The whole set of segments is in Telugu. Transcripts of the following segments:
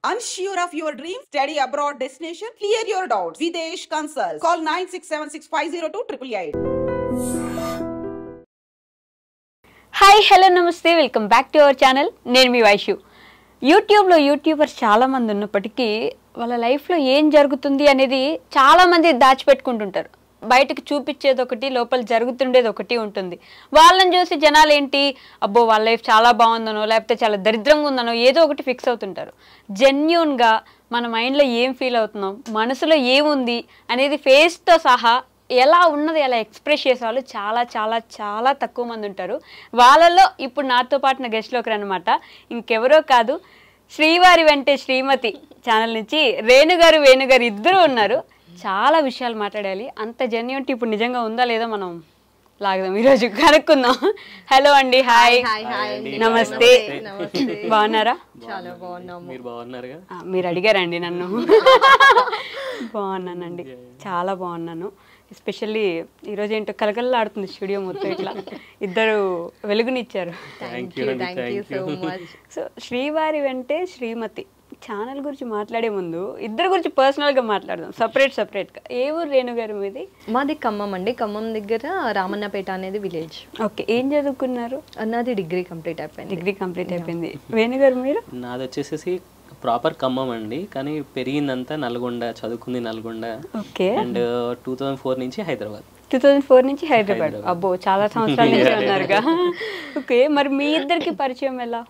Unsure of your dream? Study abroad destination? Clear your doubts. Videsh Consult. Call 9676502888. Hi hello నమస్తే welcome back to our channel. నేను మీ వైషు. యూట్యూబ్లో యూట్యూబర్స్ చాలామంది ఉన్నప్పటికీ వాళ్ళ లైఫ్లో ఏం జరుగుతుంది అనేది చాలామంది దాచిపెట్టుకుంటుంటారు. బయటకు చూపించేది ఒకటి, లోపల జరుగుతుండేది ఒకటి ఉంటుంది. వాళ్ళని చూసి జనాలు ఏంటి, అబ్బో వాళ్ళ లైఫ్ చాలా బాగుందనో లేకపోతే చాలా దరిద్రంగా ఉందనో ఏదో ఒకటి ఫిక్స్ అవుతుంటారు. జెన్యూన్గా మన మైండ్లో ఏం ఫీల్ అవుతున్నాం, మనసులో ఏముంది అనేది ఫేస్తో సహా ఎలా ఉన్నది ఎలా ఎక్స్ప్రెస్ చేసేవాళ్ళు చాలా చాలా చాలా తక్కువ మంది ఉంటారు. వాళ్ళల్లో ఇప్పుడు నాతో పాటు నా గెస్ట్లోకి రన్నమాట ఇంకెవరో కాదు, శ్రీవారి వెంటే శ్రీమతి ఛానల్ నుంచి వేణుగారు ఇద్దరు ఉన్నారు. చాలా విషయాలు మాట్లాడాలి. అంత జెన్యూనిటీ ఇప్పుడు నిజంగా ఉందా లేదా మనం లాగదాం, ఈరోజు కనుక్కుందాం. హలో అండి, హాయ్, నమస్తే, బాగున్నారా? చాలా బాగున్నాము. మీరు బాగున్నారుగా? మీరు అడిగారండి నన్ను. బాగున్నానండి, చాలా బాగున్నాను. ఎస్పెషల్లీ ఈరోజు ఏంటో కలకల్లాడుతుంది స్టూడియో మొత్తం, ఇట్లా ఇద్దరు వెలుగునిచ్చారు. సో శ్రీవారి వెంటే శ్రీమతి ఛానల్ గురించి మాట్లాడే ముందు ఇద్దరు గురించి పర్సనల్గా మాట్లాడదాం, సపరేట్గా. ఏ ఊరు వేణుగారు మీది? మాది ఖమ్మం అండి. ఖమ్మం దగ్గర రామన్నపేట అనేది విలేజ్. ఓకే, ఏం చదువుకున్నారు? నాది డిగ్రీ కంప్లీట్ అయిపోయింది. వేణుగారు మీరు? నాది వచ్చేసి ప్రాపర్ ఖమ్మం అండి, కానీ పెరిగిందంతా నల్గొండ, చదువుకుంది నల్గొండ. ఓకే. అండ్ 2004 నుంచి హైదరాబాద్. 2004 నుంచి హైదరాబాద్. అబ్బో, చాలా సంవత్సరాల నుంచి ఉన్నారుగా. ఓకే, మరి మీ ఇద్దరికి పరిచయం ఎలా?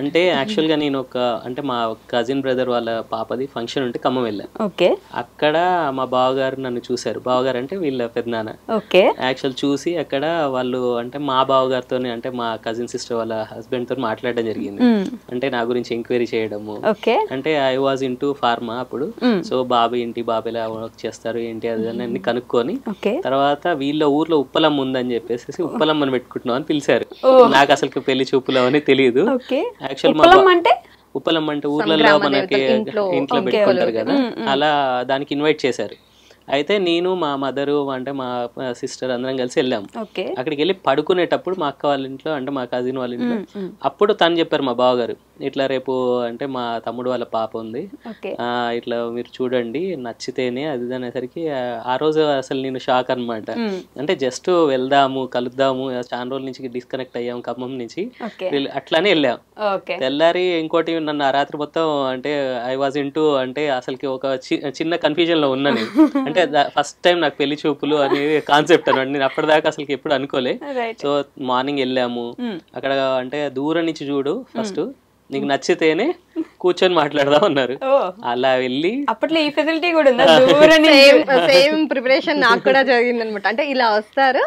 అంటే యాక్చువల్గా నేను అంటే మా కజిన్ బ్రదర్ వాళ్ళ పాపది ఫంక్షన్ ఉంటే ఖమ్మం వెళ్ళాను. ఓకే. అక్కడ మా బావగారు నన్ను చూశారు. బావగారు అంటే వీళ్ళ పెద్దనాన్న. ఓకే. యాక్చువల్ చూసి అక్కడ వాళ్ళు అంటే మా బావగారితో అంటే మా కజిన్ సిస్టర్ వాళ్ళ హస్బెండ్ తో మాట్లాడడం జరిగింది. అంటే నా గురించి ఎంక్వైరీ చేయడము. అంటే ఐ వాజ్ ఇంటూ ఫార్మా అప్పుడు. సో బాబు ఏంటి, బాబు ఎలా వర్క్ చేస్తారు ఏంటి అది అన్ని కనుక్కొని తర్వాత వీళ్ళ ఊర్లో ఉప్పలమ్మ ఉందని చెప్పేసి ఉప్పలమ్మని పెట్టుకుంటున్నాం అని పిలిచారు. నాకు అసలు పెళ్లి చూపులు అని తెలియదు. ఉప్పలమ్మ అంటే ఊర్లలో మనకి ఇంట్లో పెట్టుకుంటారు కదా, అలా దానికి ఇన్వైట్ చేశారు. అయితే నేను మా మదరు అంటే మా సిస్టర్ అందరం కలిసి వెళ్ళాము. అక్కడికి వెళ్ళి పడుకునేటప్పుడు మా అక్క వాళ్ళ ఇంట్లో అంటే మా కజిన్ వాళ్ళ ఇంట్లో అప్పుడు తను చెప్పారు మా బావగారు, ఇట్లా రేపు అంటే మా తమ్ముడు వాళ్ళ పాప ఉంది, ఇట్లా మీరు చూడండి నచ్చితేనే అది అనేసరికి ఆ రోజు అసలు నేను షాక్ అనమాట. అంటే జస్ట్ వెళ్దాము కలుద్దాము, చాలా రోజుల నుంచి డిస్కనెక్ట్ అయ్యాము ఖమ్మం నుంచి, అట్లానే వెళ్ళాం. తెల్లారి ఇంకోటి నన్ను ఆ రాత్రి మొత్తం అంటే ఐ వాజ్ ఇంటూ అంటే అసలుకి ఒక చిన్న కన్ఫ్యూజన్ లో ఉన్నాను. అంటే ఫస్ట్ టైం నాకు పెళ్లి చూపులు అనేది కాన్సెప్ట్ అనమాట. నేను అప్పటిదాకా అసలు ఎప్పుడు అనుకోలే. సో మార్నింగ్ వెళ్ళాము. అక్కడ అంటే దూరం నుంచి చూడు, ఫస్ట్ నీకు నచ్చితేనే కూర్చొని మాట్లాడదాం అన్నారు. అలా వెళ్ళి అప్పట్లో ఈ ఫెసిలిటీ కూడా ఉందా? సేమ్ ప్రిపరేషన్ నాకు కూడా జరిగింది అనమాట. అంటే ఇలా వస్తారు,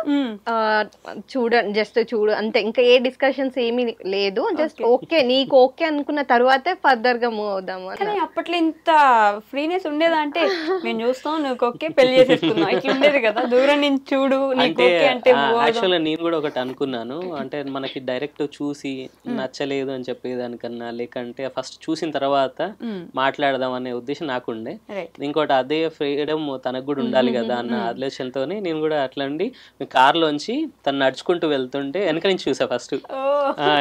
చూడండి జస్ట్ చూడు అంతే, ఇంకా ఏ డిస్కషన్స్ ఏమీ లేదు, జస్ట్ ఓకే నీకు ఓకే అనుకున్న తర్వాతే ఫర్దర్ గా మూవ్ అవుదాము. కానీ అప్పట్లో ఇంత ఫ్రీనెస్ ఉండేదా? అంటే మేము చూస్తాం నువ్వు ఓకే పెళ్లి చేసేసుకుందాం ఇట్లా ఉండేది కదా, దూరం నుంచి చూడు నీకు ఓకే అంటే. యాక్చువల్గా నేను కూడా ఒకటి అనుకున్నాను, అంటే మనకి డైరెక్ట్ చూసి నచ్చలేదు అని చెప్పేదానికన్నా లేకంటే ఫస్ట్ చూసిన తర్వాత మాట్లాడదాం అనే ఉద్దేశం నాకుండే. ఇంకోటి అదే ఫ్రీడమ్ తనకు కూడా ఉండాలి కదా అన్న ఆలోచనతోనే నేను కూడా అట్లా ఉండి కార్లోంచి తను నడుచుకుంటూ వెళ్తుంటే వెనక నుంచి చూసా. ఫస్ట్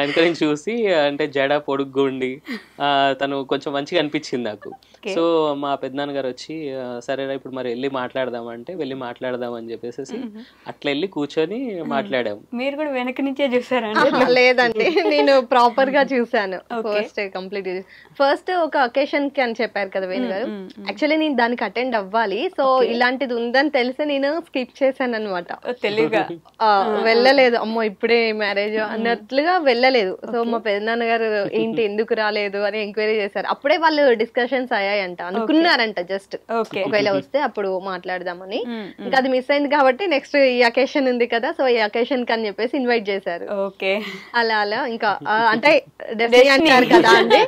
వెనక నుంచి చూసి అంటే జడ పొడుగ్గా ఉండి తను కొంచెం మంచిగా అనిపించింది నాకు. సో మా పెద్దనాన్నగారు వచ్చి సరేనా ఇప్పుడు మరి వెళ్ళి మాట్లాడదాం అంటే వెళ్ళి మాట్లాడదాం అని చెప్పేసి అట్లా వెళ్ళి కూర్చొని మాట్లాడాము. మీరు కూడా వెనక నుంచే చూసారా? లేదండి, నేను ప్రాపర్ గా చూసాను. ఫస్ట్ ఒక అకేషన్ కి అని చెప్పారు కదా వేణు గారు, యాక్చువల్లీ నేను దానికి అటెండ్ అవ్వాలి. సో ఇలాంటిది ఉందని తెలిసి నేను స్కిప్ చేశాను అనమాట. తెలివిగా వెళ్ళలేదు, అమ్మో ఇప్పుడే మ్యారేజ్ అన్నట్లుగా వెళ్ళలేదు. సో మా పెద్దనాన్న గారు ఏంటి ఎందుకు రాలేదు అని ఎంక్వైరీ చేశారు. అప్పుడే వాళ్ళు డిస్కషన్స్ అయ్యాయంట, అనుకున్నారంట జస్ట్ ఒకవేళ వస్తే అప్పుడు మాట్లాడదామని. ఇంకా అది మిస్ అయింది కాబట్టి నెక్స్ట్ ఈ అకేషన్ ఉంది కదా, సో ఈ అకేషన్ కి అని చెప్పేసి ఇన్వైట్ చేశారు. అలా ఇంకా అంటే అంటారు కదా అండి,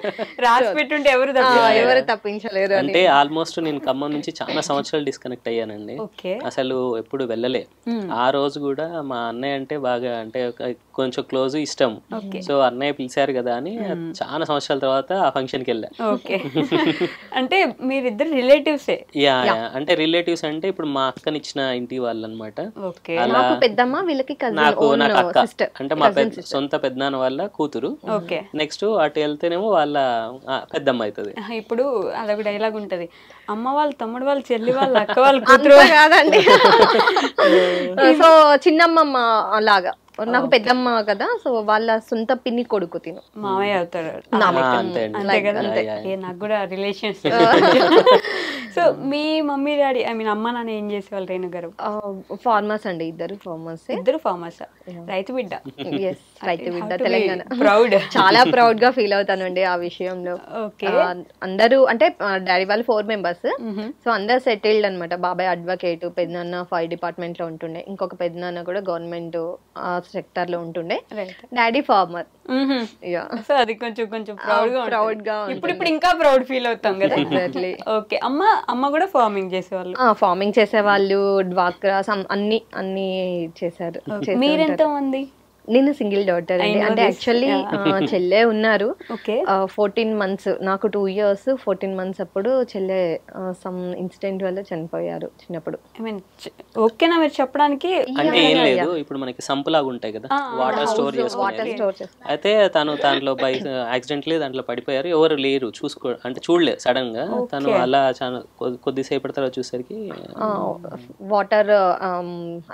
ఎవరు తప్పించలేరు. అంటే ఆల్మోస్ట్ నేను ఖమ్మం నుంచి చాలా సంవత్సరాలు డిస్కనెక్ట్ అయ్యానండి. అసలు ఎప్పుడు వెళ్ళలే. ఆ రోజు కూడా మా అన్నయ్య అంటే బాగా అంటే కొంచెం క్లోజ్ ఇష్టం. సో అన్నయ్య పిలిచారు కదా అని చాలా సంవత్సరాల తర్వాత ఆ ఫంక్షన్ కి వెళ్ళా. అంటే మీరిద్దరు రిలేటివ్స్? యా, అంటే రిలేటివ్స్ అంటే ఇప్పుడు మా అక్కనిచ్చిన ఇంటి వాళ్ళు అనమాట. నాకు అక్క అంటే మా సొంత పెద్దనాన్న వాళ్ళ కూతురు. నెక్స్ట్ అటు వెళ్తేనేమో వాళ్ళ పెద్దమ్మ అవుతుంది. ఇప్పుడు అదొక డైలాగ్ ఉంటది, అమ్మ వాళ్ళు తమ్ముడు వాళ్ళు చెల్లి వాళ్ళు అక్క వాళ్ళు కూతురు కాదండి. సో చిన్నమ్మమ్మ లాగా నాకు పెద్దమ్మ కదా, సో వాళ్ళ సొంత పిన్ని కొడుకు తిను మామయ్య అవుతాడు అంతే కదా. నాకు కూడా relations. So me mummy daddy I mean అమ్మ నాన్న ఏం చేసేవాళ్ళు రేణు గారు? ఫార్మర్స్ అండి, ఇద్దరు ఫార్మర్స్. రైతు బిడ్డ. రైతు బిడ్డ, తెలంగాణ. ప్రౌడ్, చాలా ప్రౌడ్ గా ఫీల్ అవుతానండి ఆ విషయంలో. అందరూ అంటే డాడీ వాళ్ళు 4 members, సో అందరు సెటిల్డ్ అనమాట. బాబాయ్ అడ్వకేట్, పెద్దనాన్న ఫైర్ డిపార్ట్మెంట్ లో ఉంటుండే, ఇంకొక పెద్దనాన్న కూడా గవర్నమెంట్ సెక్టర్ లో ఉంటుండే, డాడీ ఫార్మర్. సో అది కొంచెం ప్రౌడ్ గా ఇప్పుడు ఇంకా ప్రౌడ్ ఫీల్ అవుతాం కదా. ఎగ్జాక్ట్లీ. ఓకే. అమ్మ కూడా ఫార్మింగ్ చేసేవాళ్ళు? ఫార్మింగ్ చేసేవాళ్ళు, డ్వాక్రా అన్ని చేశారు. మీరెంత మంది? నేను సింగిల్ డాటర్ అండి. అంటే యాక్చువల్లీ చెల్లె ఉన్నారు. 14 months, నాకు 2 years 14 months అప్పుడు చెల్లె సమ్ ఇన్సిడెంట్ వల్ల చనిపోయారు చిన్నప్పుడు. ఓకేనా మీరు చెప్పడానికి? అంటే ఏం లేదు, ఇప్పుడు మనకి సంపులాగా ఉంటాయి కదా, వాటర్ స్టోర్ చేసుకునేది. అయితే తను దాంట్లో బై యాక్సిడెంట్లీ దాంట్లో పడిపోయారు, ఎవరు లేరు అంటే చూడలేదు. సడన్ గా తను అలా చాలా కొద్దిసేపటి తర్వాత చూసరికి వాటర్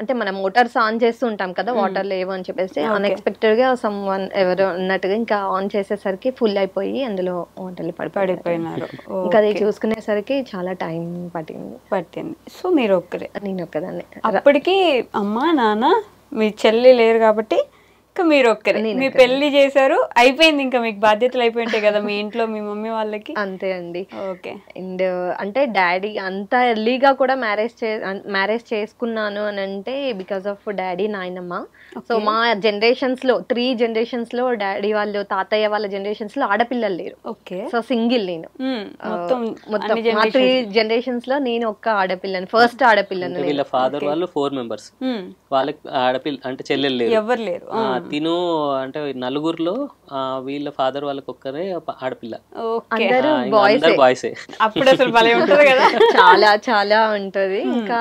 అంటే మనం మోటార్స్ ఆన్ చేస్తూ ఉంటాం కదా, వాటర్ లేవు అని చెప్పేసి అన్ఎక్స్పెక్టెడ్ గా సమ్ వన్ ఎవరు ఉన్నట్టుగా ఇంకా ఆన్ చేసేసరికి ఫుల్ అయిపోయి అందులో వాటర్లు పడిపోయినారు. ఇంకా అది చూసుకునేసరికి చాలా టైం పట్టింది. సో మీరు ఒక్కరే? నేను ఒక్కదాన్ని. అప్పటికి అమ్మ నాన్న మీ చెల్లి లేరు కాబట్టి ఇంకా మీరు ఒక్కరే. మీ పెళ్లి చేశారు, అయిపోయింది, ఇంకా మీకు బాధ్యతలు అయిపోయి ఉంటాయి కదా మీ ఇంట్లో మీ మమ్మీ వాళ్ళకి. అంతే అండి. ఓకే. అండ్ అంటే డాడీ అంత ఎర్లీగా కూడా మ్యారేజ్ చేసుకున్నాను అని అంటే బికాస్ ఆఫ్ డాడీ నాయనమ్మ. సో మా జనరేషన్స్ లో 3 generations లో డాడీ వాళ్ళు తాతయ్య వాళ్ళ జనరేషన్స్ లో ఆడపిల్లలు లేరు. ఓకే. సో సింగిల్ నేను. మొత్తం మా 3 generations లో నేను ఒక్క ఆడపిల్లని, ఫస్ట్ ఆడపిల్లని. వీళ్ళ ఫాదర్ వాళ్ళు 4 members, వాళ్ళకి ఆడపిల్ల అంటే చెల్లెలు లేరు, ఎవరు లేరు. తిను అంటే నలుగురులో వీళ్ళ ఫాదర్ వాళ్ళకి ఒక్కరే ఆడపిల్ల, అందరూ బాయ్స్. అప్పుడు అసలు భలే ఉంటది కదా. చాలా చాలా ఉంటది. ఇంకా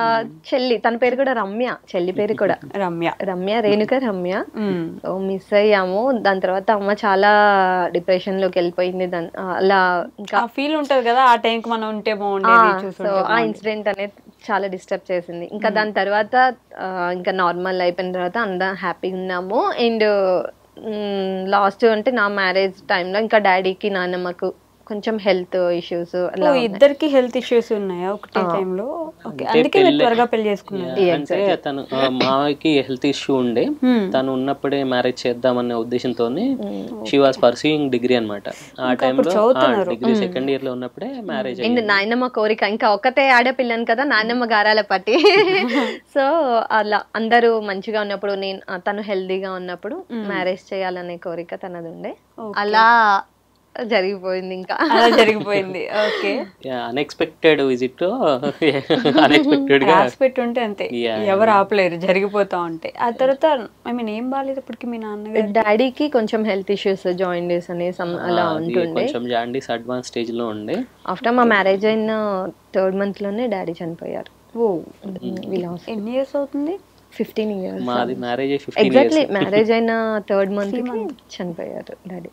చెల్లి, తన పేరు కూడా రమ్య, చెల్లి పేరు కూడా రమ్య రేణుక రమ్య. మిస్ అయ్యాము. దాని తర్వాత అమ్మ చాలా డిప్రెషన్ లోకి వెళ్ళిపోయింది. అలా ఇంకా ఫీల్ ఉంటది కదా ఆ టైంకి మనం ఉంటే బాగుండేది. సో ఆ ఇన్సిడెంట్ అనేది చాలా డిస్టర్బ్ చేసింది. ఇంకా దాని తర్వాత ఇంకా నార్మల్ అయిపోయిన తర్వాత అందరం హ్యాపీగా ఉన్నాము. అండ్ లాస్ట్ అంటే నా మ్యారేజ్ టైంలో ఇంకా డాడీకి నాన్నమ్మకు కొంచెం హెల్త్ ఇష్యూస్. ఇద్దరికి హెల్త్ ఇష్యూస్ ఉన్నాయా ఒకటే టైంలో? అందుకే త్వరగా పెళ్లి చేసుకున్నారు. అంటే తను మామయ్యకి హెల్త్ ఇష్యూ ఉండే, తను ఉన్నప్పుడే మ్యారేజ్ చేద్దామనే ఉద్దేశంతో షీ వాస్ పర్సూయింగ్ డిగ్రీ అనమాట. ఆ టైంలో డిగ్రీ 2nd year లో ఉన్నప్పుడే మ్యారేజ్ అయింది. నాయనమ్మ కోరిక, ఇంకా ఒకతే ఆడపిల్లని కదా, నాయనమ్మ గారాల పట్టి. సో అలా అందరూ మంచిగా ఉన్నప్పుడు, తను హెల్దీగా ఉన్నప్పుడు మ్యారేజ్ చేయాలనే కోరిక తనది ఉండే. అలా జరిగిపోయింది. ఇంకా అలా జరిగిపోయింది. ఓకే. అన్ఎక్స్పెక్టెడ్ విజిట్, అన్ఎక్స్పెక్టెడ్ గా పెట్టుంటే అంతే, ఎవరు ఆపలేరు, జరిగిపోతా ఉంటాయి. ఆ తర్వాత ఐ మీన్ ఏం బాగాలేదు అప్పటికి మీ నాన్నగారు? డాడీకి కొంచెం హెల్త్ ఇష్యూస్, జాయిండీస్ అని అలా ఉంటుండే, కొంచెం జాండీస్ అడ్వాన్స్ స్టేజ్ లో ఉండే. ఆఫ్టర్ మా మ్యారేజ్ అయిన 3rd month లోనే డాడీ చనిపోయారు. ఎన్ని ఇయర్స్ అవుతుంది? 15 years. మాది మ్యారేజ్ 15 years. ఎగ్జాక్ట్లీ మ్యారేజ్ అయిన 3rd month చనిపోయారు డాడీ.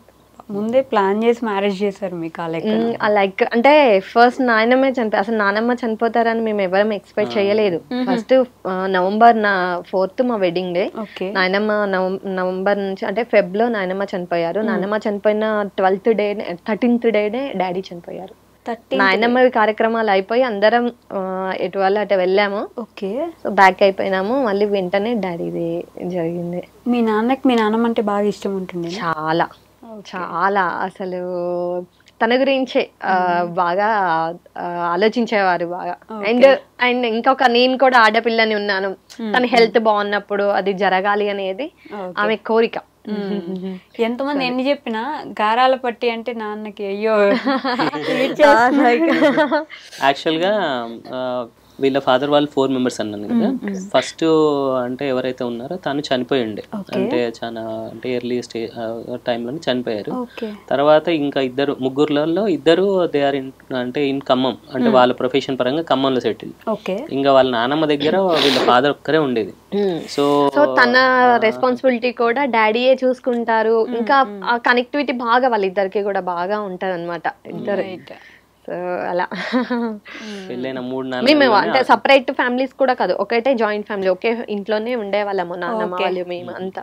ముందే ప్లాన్ చేసి మ్యారేజ్ చేశారు మీకు? లైక్ అంటే ఫస్ట్ నాయనమ్మే చనిపోయి, అసలు నానమ్మ చనిపోతారని మేము ఎవరం ఎక్స్పెక్ట్ చేయలేదు. ఫస్ట్ November 4th మా వెడ్డింగ్ డే. నాయనమ్మ నవంబర్ నుంచి అంటే Feb లో నాయనమ్మ చనిపోయారు. నాయనమ్మ చనిపోయిన 13th డేనే డాడీ చనిపోయారు. నాయనమ్మ కార్యక్రమాలు అయిపోయి అందరం ఎటు వాళ్ళు అటు వెళ్ళాము. ఓకే. సో బ్యాక్ అయిపోయినాము. మళ్ళీ వెంటనే డాడీది జరిగింది. మీ నాన్నకి మీ నాన్నమ్మ అంటే బాగా ఇష్టం ఉంటుంది? చాలా చాలా, అసలు తన గురించే బాగా ఆలోచించేవారు బాగా. అండ్ ఇంకొక నేను కూడా ఆడపిల్లని ఉన్నాను, తన హెల్త్ బాగున్నప్పుడు అది జరగాలి అనేది ఆమె కోరిక. ఎంతమంది ఎన్ని చెప్పినా గారాల పట్టి అంటే నాన్నకి అయ్యో. యాక్చువల్ గా వీళ్ళ ఫాదర్ వాళ్ళు 4 మెంబర్స్ అన్నాను కదా. ఫస్ట్ అంటే ఎవరైతే ఉన్నారో తను చనిపోయి ఉండే, అంటే చాలా అంటే ఎర్లీ స్టేజ్ టైంలోనే చనిపోయారు. తర్వాత ఇంకా ముగ్గురులలో ఇద్దరు దే ఆర్ అంటే ఇన్ ఖమ్మం, అంటే వాళ్ళ ప్రొఫెషన్ పరంగా ఖమ్మంలో సెటిల్. ఇంకా వాళ్ళ నానమ్మ దగ్గర వీళ్ళ ఫాదర్ ఒక్కరే ఉండేది. సో తన రెస్పాన్సిబిలిటీ కూడా డాడీయే చూసుకుంటారు. ఇంకా ఆ కనెక్టివిటీ బాగా వాళ్ళిద్దరికి కూడా బాగా ఉంటది అనమాట ఇద్దరు. సో అలా పెళ్ళైన 3-4 మేము అంటే సపరేట్ ఫ్యామిలీస్ కూడా కాదు, ఒకటే జాయింట్ ఫ్యామిలీ, ఒకే ఇంట్లోనే ఉండే వాళ్ళము, నాన్నమ్మ వాళ్ళు మేము అంతా.